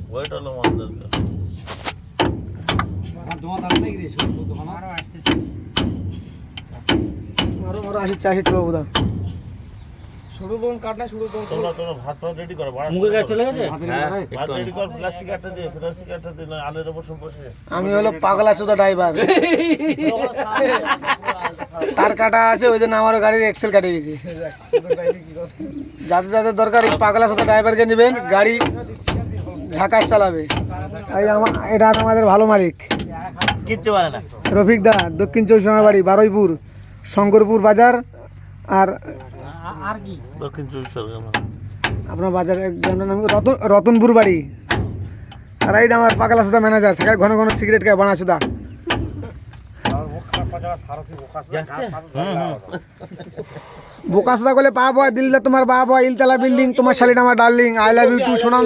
ওইটা হলো আমাদের আরো আসি বাবুদা তোমরা ভাত রেডি করো মুখের কাছে চলে গেছে ভাত রেডি কর প্লাস্টিক একটা দিয়ে না আলের উপর সব বসে আমি হলো পাগলা চোদা ড্রাইভার তার কাটা আছে ওই জন্য আমার গাড়ির এক্সেল কাটে গেছে যাদের যাদের দরকার এই পাগলা চোদা ড্রাইভারকে নেবেন গাড়ি ঝাঁকার চালাবে এটা আমাদের ভালো মালিক কিচ্ছু বলে না রফিক দা দক্ষিণ চব্বিশ পরগনা বাড়ি বারুইপুর শঙ্করপুর বাজার আর দক্ষিণ 24 পরগনা আপনার বাজার নাম রতনপুর বাড়ি আর এই আমার পাগলা চোদা ম্যানেজার সেখানে ঘন ঘন সিগারেট খায় বানা চোদা বোকা চোদা করলে পা বয় দিল্লা তোমার বা বয় ইলতলা বিল্ডিং তোমার শালিটা আমার darling I love you too Sonam